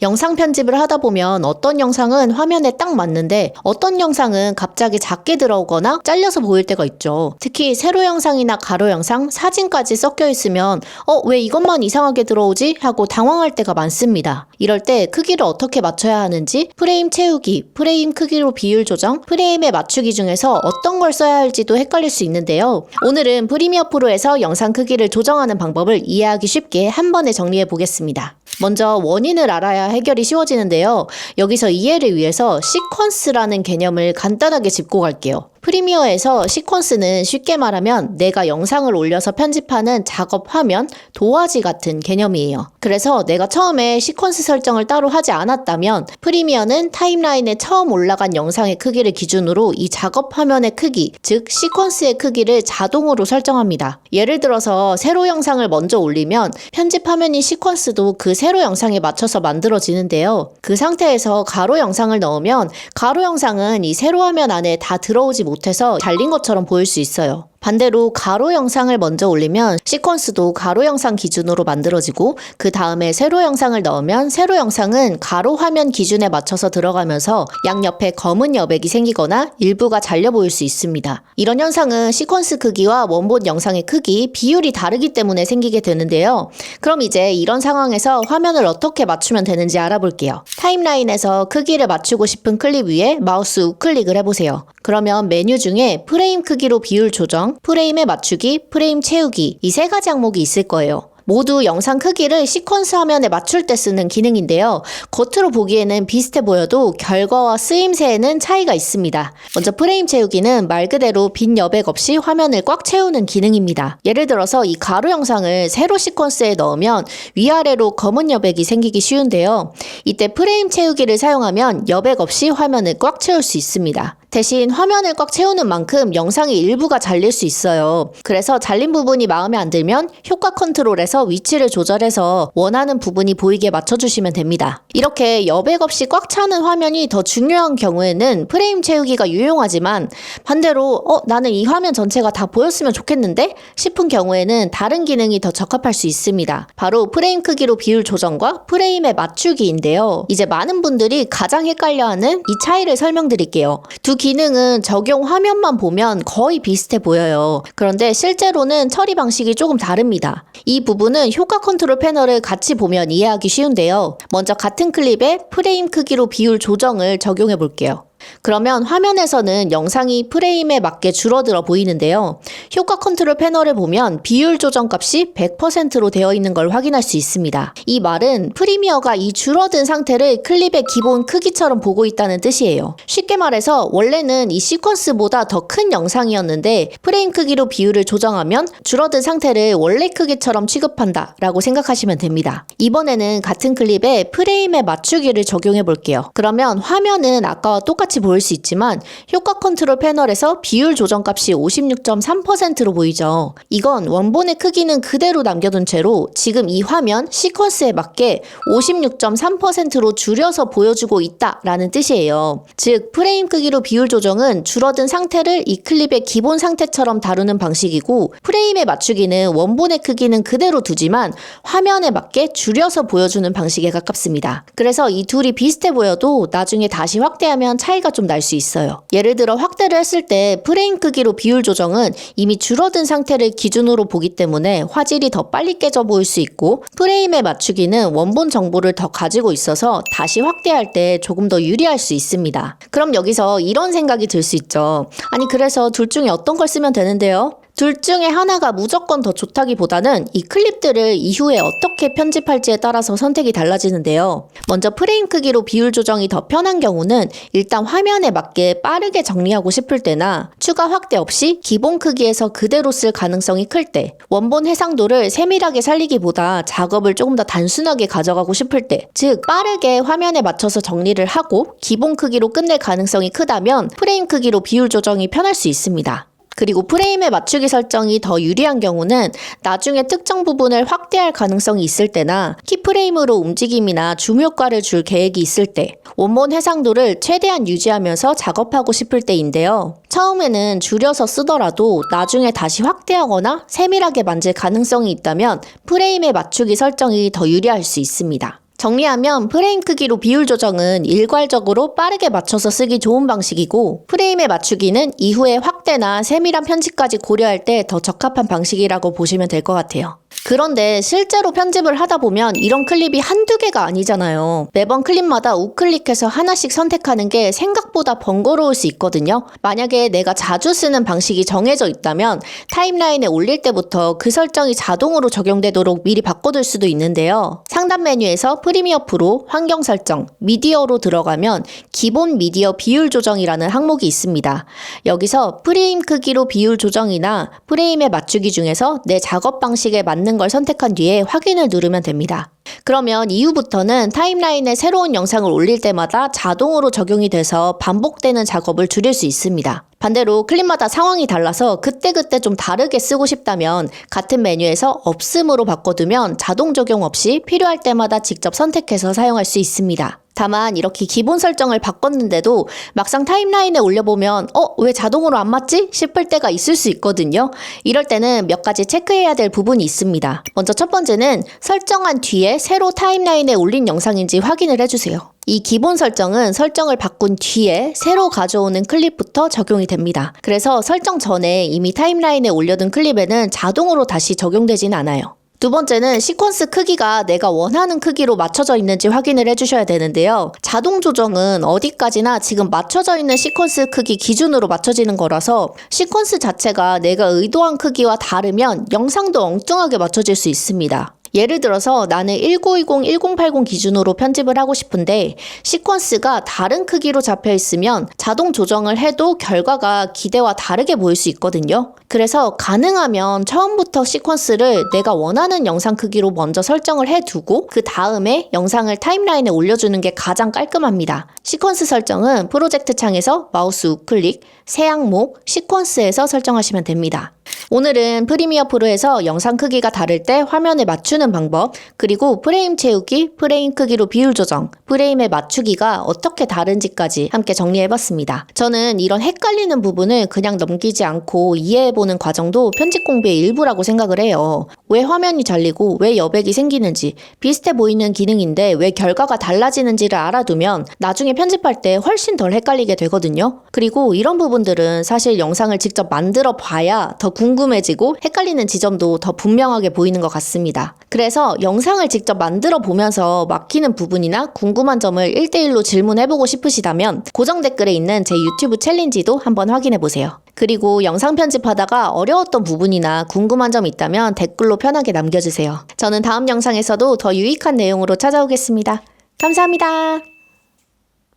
영상 편집을 하다 보면 어떤 영상은 화면에 딱 맞는데 어떤 영상은 갑자기 작게 들어오거나 잘려서 보일 때가 있죠. 특히 세로 영상이나 가로 영상, 사진까지 섞여 있으면 왜 이것만 이상하게 들어오지? 하고 당황할 때가 많습니다. 이럴 때 크기를 어떻게 맞춰야 하는지, 프레임 채우기, 프레임 크기로 비율 조정, 프레임에 맞추기 중에서 어떤 걸 써야 할지도 헷갈릴 수 있는데요. 오늘은 프리미어 프로에서 영상 크기를 조정하는 방법을 이해하기 쉽게 한 번에 정리해 보겠습니다. 먼저 원인을 알아야 해결이 쉬워지는데요. 여기서 이해를 위해서 시퀀스라는 개념을 간단하게 짚고 갈게요. 프리미어에서 시퀀스는 쉽게 말하면 내가 영상을 올려서 편집하는 작업 화면, 도화지 같은 개념이에요. 그래서 내가 처음에 시퀀스 설정을 따로 하지 않았다면 프리미어는 타임라인에 처음 올라간 영상의 크기를 기준으로 이 작업 화면의 크기, 즉 시퀀스의 크기를 자동으로 설정합니다. 예를 들어서 세로 영상을 먼저 올리면 편집 화면인 시퀀스도 그 세로 영상에 맞춰서 만들어지는데요. 그 상태에서 가로 영상을 넣으면 가로 영상은 이 세로 화면 안에 다 들어오지 못해서 잘린 것처럼 보일 수 있어요. 반대로 가로 영상을 먼저 올리면 시퀀스도 가로 영상 기준으로 만들어지고 그 다음에 세로 영상을 넣으면 세로 영상은 가로 화면 기준에 맞춰서 들어가면서 양옆에 검은 여백이 생기거나 일부가 잘려 보일 수 있습니다. 이런 현상은 시퀀스 크기와 원본 영상의 크기, 비율이 다르기 때문에 생기게 되는데요. 그럼 이제 이런 상황에서 화면을 어떻게 맞추면 되는지 알아볼게요. 타임라인에서 크기를 맞추고 싶은 클립 위에 마우스 우클릭을 해보세요. 그러면 메뉴 중에 프레임 크기로 비율 조정, 프레임에 맞추기, 프레임 채우기 이 세 가지 항목이 있을 거예요. 모두 영상 크기를 시퀀스 화면에 맞출 때 쓰는 기능인데요. 겉으로 보기에는 비슷해 보여도 결과와 쓰임새에는 차이가 있습니다. 먼저 프레임 채우기는 말 그대로 빈 여백 없이 화면을 꽉 채우는 기능입니다. 예를 들어서 이 가로 영상을 세로 시퀀스에 넣으면 위아래로 검은 여백이 생기기 쉬운데요. 이때 프레임 채우기를 사용하면 여백 없이 화면을 꽉 채울 수 있습니다. 대신 화면을 꽉 채우는 만큼 영상의 일부가 잘릴 수 있어요. 그래서 잘린 부분이 마음에 안 들면 효과 컨트롤에서 위치를 조절해서 원하는 부분이 보이게 맞춰주시면 됩니다. 이렇게 여백 없이 꽉 차는 화면이 더 중요한 경우에는 프레임 채우기가 유용하지만 반대로 나는 이 화면 전체가 다 보였으면 좋겠는데? 싶은 경우에는 다른 기능이 더 적합할 수 있습니다. 바로 프레임 크기로 비율 조정과 프레임에 맞추기인데요. 이제 많은 분들이 가장 헷갈려하는 이 차이를 설명드릴게요. 두 기능은 적용 화면만 보면 거의 비슷해 보여요. 그런데 실제로는 처리 방식이 조금 다릅니다. 이 부분은 효과 컨트롤 패널을 같이 보면 이해하기 쉬운데요. 먼저 같은 클립에 프레임 크기로 비율 조정을 적용해 볼게요. 그러면 화면에서는 영상이 프레임에 맞게 줄어들어 보이는데요. 효과 컨트롤 패널을 보면 비율 조정 값이 100%로 되어 있는 걸 확인할 수 있습니다. 이 말은 프리미어가 이 줄어든 상태를 클립의 기본 크기처럼 보고 있다는 뜻이에요. 쉽게 말해서 원래는 이 시퀀스보다 더 큰 영상이었는데 프레임 크기로 비율을 조정하면 줄어든 상태를 원래 크기처럼 취급한다 라고 생각하시면 됩니다. 이번에는 같은 클립에 프레임에 맞추기를 적용해 볼게요. 그러면 화면은 아까와 똑같이 보일 수 있지만 효과 컨트롤 패널에서 비율 조정 값이 56.3%로 보이죠. 이건 원본의 크기는 그대로 남겨둔 채로 지금 이 화면 시퀀스에 맞게 56.3%로 줄여서 보여주고 있다라는 뜻이에요. 즉 프레임 크기로 비율 조정은 줄어든 상태를 이 클립의 기본 상태처럼 다루는 방식이고 프레임에 맞추기는 원본의 크기는 그대로 두지만 화면에 맞게 줄여서 보여주는 방식에 가깝습니다. 그래서 이 둘이 비슷해 보여도 나중에 다시 확대하면 차이가 좀 날 수 있어요. 예를 들어 확대를 했을 때 프레임 크기로 비율 조정은 이미 줄어든 상태를 기준으로 보기 때문에 화질이 더 빨리 깨져 보일 수 있고 프레임에 맞추기는 원본 정보를 더 가지고 있어서 다시 확대할 때 조금 더 유리할 수 있습니다. 그럼 여기서 이런 생각이 들 수 있죠. 아니 그래서 둘 중에 어떤 걸 쓰면 되는데요? 둘 중에 하나가 무조건 더 좋다기보다는 이 클립들을 이후에 어떻게 편집할지에 따라서 선택이 달라지는데요. 먼저 프레임 크기로 비율 조정이 더 편한 경우는 일단 화면에 맞게 빠르게 정리하고 싶을 때나 추가 확대 없이 기본 크기에서 그대로 쓸 가능성이 클 때, 원본 해상도를 세밀하게 살리기보다 작업을 조금 더 단순하게 가져가고 싶을 때, 즉 빠르게 화면에 맞춰서 정리를 하고 기본 크기로 끝낼 가능성이 크다면 프레임 크기로 비율 조정이 편할 수 있습니다. 그리고 프레임에 맞추기 설정이 더 유리한 경우는 나중에 특정 부분을 확대할 가능성이 있을 때나 키프레임으로 움직임이나 줌 효과를 줄 계획이 있을 때, 원본 해상도를 최대한 유지하면서 작업하고 싶을 때인데요. 처음에는 줄여서 쓰더라도 나중에 다시 확대하거나 세밀하게 만질 가능성이 있다면 프레임에 맞추기 설정이 더 유리할 수 있습니다. 정리하면 프레임 크기로 비율 조정은 일괄적으로 빠르게 맞춰서 쓰기 좋은 방식이고, 프레임의 맞추기는 이후에 확대나 세밀한 편집까지 고려할 때 더 적합한 방식이라고 보시면 될 것 같아요. 그런데 실제로 편집을 하다 보면 이런 클립이 한두 개가 아니잖아요. 매번 클립마다 우클릭해서 하나씩 선택하는 게 생각보다 번거로울 수 있거든요. 만약에 내가 자주 쓰는 방식이 정해져 있다면 타임라인에 올릴 때부터 그 설정이 자동으로 적용되도록 미리 바꿔둘 수도 있는데요. 상단 메뉴에서 프리미어 프로, 환경 설정, 미디어로 들어가면 기본 미디어 비율 조정이라는 항목이 있습니다. 여기서 프레임 크기로 비율 조정이나 프레임에 맞추기 중에서 내 작업 방식에 맞는 걸 선택한 뒤에 확인을 누르면 됩니다. 그러면 이후부터는 타임라인에 새로운 영상을 올릴 때마다 자동으로 적용이 돼서 반복되는 작업을 줄일 수 있습니다. 반대로 클립마다 상황이 달라서 그때그때 좀 다르게 쓰고 싶다면 같은 메뉴에서 없음으로 바꿔두면 자동 적용 없이 필요할 때마다 직접 선택해서 사용할 수 있습니다. 다만 이렇게 기본 설정을 바꿨는데도 막상 타임라인에 올려보면 왜 자동으로 안 맞지? 싶을 때가 있을 수 있거든요. 이럴 때는 몇 가지 체크해야 될 부분이 있습니다. 먼저 첫 번째는 설정한 뒤에 새로 타임라인에 올린 영상인지 확인을 해주세요. 이 기본 설정은 설정을 바꾼 뒤에 새로 가져오는 클립부터 적용이 됩니다. 그래서 설정 전에 이미 타임라인에 올려둔 클립에는 자동으로 다시 적용되지는 않아요. 두 번째는 시퀀스 크기가 내가 원하는 크기로 맞춰져 있는지 확인을 해주셔야 되는데요. 자동 조정은 어디까지나 지금 맞춰져 있는 시퀀스 크기 기준으로 맞춰지는 거라서 시퀀스 자체가 내가 의도한 크기와 다르면 영상도 엉뚱하게 맞춰질 수 있습니다. 예를 들어서 나는 1920, 1080 기준으로 편집을 하고 싶은데 시퀀스가 다른 크기로 잡혀 있으면 자동 조정을 해도 결과가 기대와 다르게 보일 수 있거든요. 그래서 가능하면 처음부터 시퀀스를 내가 원하는 영상 크기로 먼저 설정을 해두고 그 다음에 영상을 타임라인에 올려주는 게 가장 깔끔합니다. 시퀀스 설정은 프로젝트 창에서 마우스 우클릭, 새 항목, 시퀀스에서 설정하시면 됩니다. 오늘은 프리미어 프로에서 영상 크기가 다를 때 화면에 맞추는 방법, 그리고 프레임 채우기, 프레임 크기로 비율 조정, 프레임에 맞추기가 어떻게 다른지까지 함께 정리해봤습니다. 저는 이런 헷갈리는 부분을 그냥 넘기지 않고 이해해보는 과정도 편집 공부의 일부라고 생각을 해요. 왜 화면이 잘리고 왜 여백이 생기는지, 비슷해 보이는 기능인데 왜 결과가 달라지는지를 알아두면 나중에 편집할 때 훨씬 덜 헷갈리게 되거든요. 그리고 이런 부분들은 사실 영상을 직접 만들어 봐야 더 궁금해지고 헷갈리는 지점도 더 분명하게 보이는 것 같습니다. 그래서 영상을 직접 만들어 보면서 막히는 부분이나 궁금한 점을 1대1로 질문해보고 싶으시다면 고정 댓글에 있는 제 유튜브 챌린지도 한번 확인해보세요. 그리고 영상 편집하다가 어려웠던 부분이나 궁금한 점 있다면 댓글로 편하게 남겨주세요. 저는 다음 영상에서도 더 유익한 내용으로 찾아오겠습니다. 감사합니다.